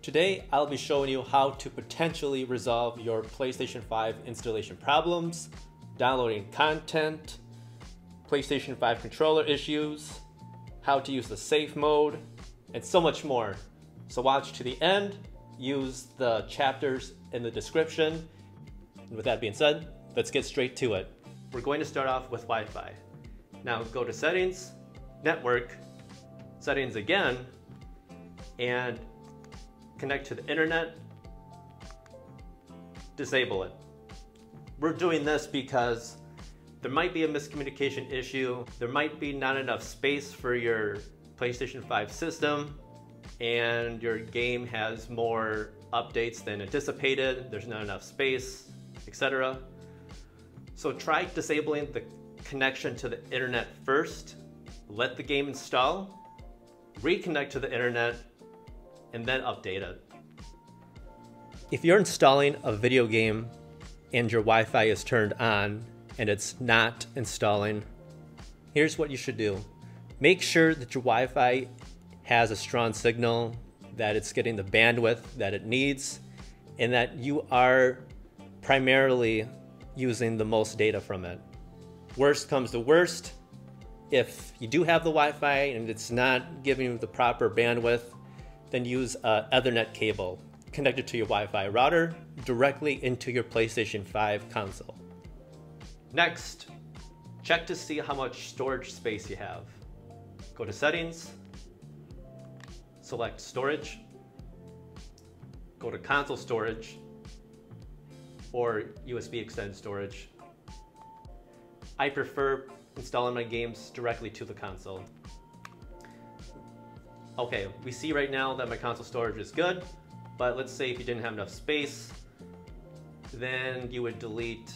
Today, I'll be showing you how to potentially resolve your PlayStation 5 installation problems, downloading content, PlayStation 5 controller issues, how to use the safe mode, and so much more. So watch to the end, use the chapters in the description. And with that being said, let's get straight to it. We're going to start off with Wi-Fi. Now go to Settings, Network, Settings again, and connect to the internet, disable it. We're doing this because there might be a miscommunication issue. There might be not enough space for your PlayStation 5 system, and your game has more updates than anticipated. There's not enough space, etc. So try disabling the connection to the internet first, let the game install, reconnect to the internet, and then update it. If you're installing a video game and your Wi-Fi is turned on and it's not installing, here's what you should do. Make sure that your Wi-Fi has a strong signal, that it's getting the bandwidth that it needs, and that you are primarily using the most data from it. Worst comes to worst, if you do have the Wi-Fi and it's not giving you the proper bandwidth, then use an Ethernet cable connected to your Wi-Fi router directly into your PlayStation 5 console. Next, check to see how much storage space you have. Go to Settings, select Storage, go to Console Storage or USB Extended Storage. I prefer installing my games directly to the console. Okay, we see right now that my console storage is good, but let's say if you didn't have enough space, then you would delete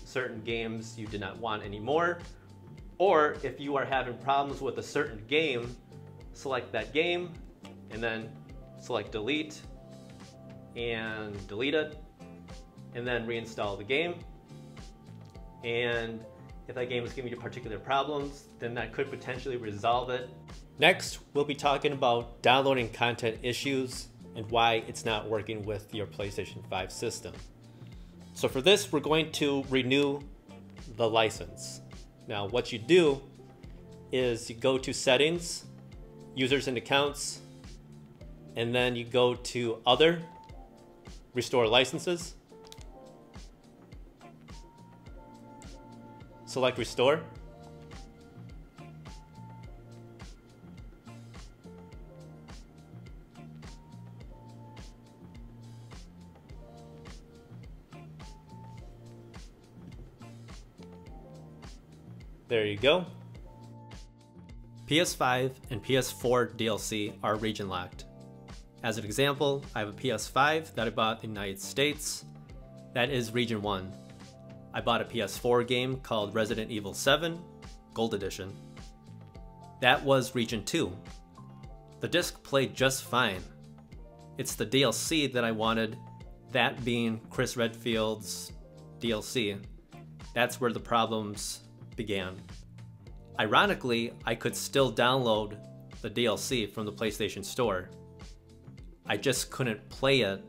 certain games you did not want anymore. Or if you are having problems with a certain game, select that game and then select delete and delete it, and then reinstall the game. And if that game is giving you particular problems, then that could potentially resolve it. Next, we'll be talking about downloading content issues and why it's not working with your PlayStation 5 system. So for this, we're going to renew the license. Now, what you do is you go to Settings, Users and Accounts, and then you go to Other, Restore Licenses. Select Restore. There you go. PS5 and PS4 DLC are region locked. As an example, I have a PS5 that I bought in the United States. That is region 1. I bought a PS4 game called Resident Evil 7 Gold Edition. That was region 2. The disc played just fine. It's the DLC that I wanted, that being Chris Redfield's DLC. That's where the problems began. Ironically, I could still download the DLC from the PlayStation Store. I just couldn't play it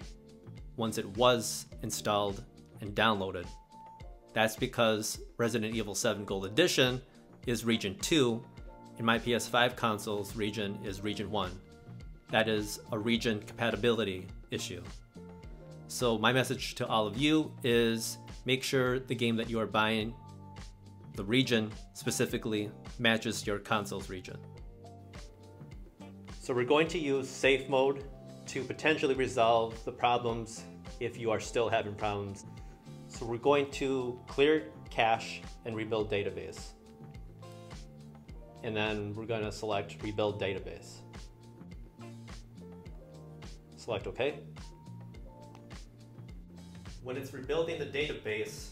once it was installed and downloaded. That's because Resident Evil 7 Gold Edition is region 2 and my PS5 console's region is region 1. That is a region compatibility issue. So my message to all of you is make sure the game that you are buying, the region specifically, matches your console's region. So we're going to use safe mode to potentially resolve the problems if you are still having problems. So we're going to clear cache and rebuild database. And then we're going to select rebuild database. Select OK. When it's rebuilding the database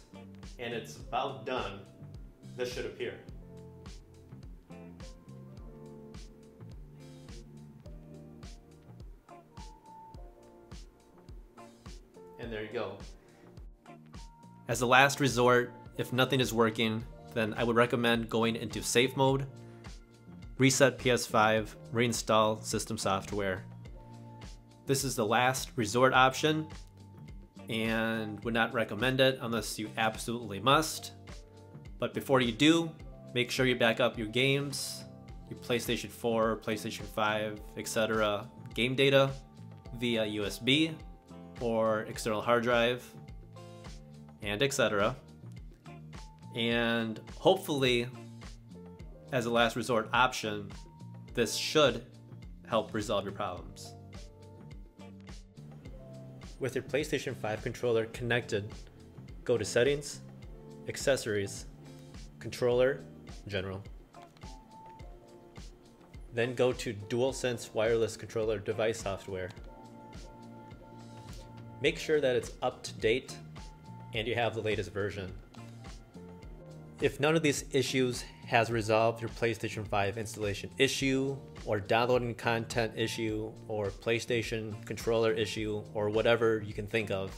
and it's about done, this should appear. And there you go. As a last resort, if nothing is working, then I would recommend going into safe mode, reset PS5, reinstall system software, This is the last resort option and would not recommend it unless you absolutely must. But before you do, make sure you back up your games, your PlayStation 4, PlayStation 5, etc. game data via USB or external hard drive, and etc. And hopefully, as a last resort option, this should help resolve your problems. With your PlayStation 5 controller connected, go to Settings, Accessories, Controller, General. Then go to DualSense Wireless Controller Device Software. Make sure that it's up to date and you have the latest version. If none of these issues has resolved your PlayStation 5 installation issue, or downloading content issue, or PlayStation controller issue, or whatever you can think of,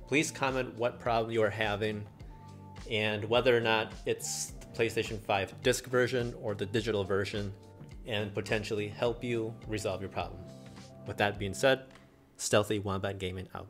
please comment what problem you are having and whether or not it's the PlayStation 5 disc version or the digital version, and potentially help you resolve your problem. With that being said, Stealthy Wombat Gaming out.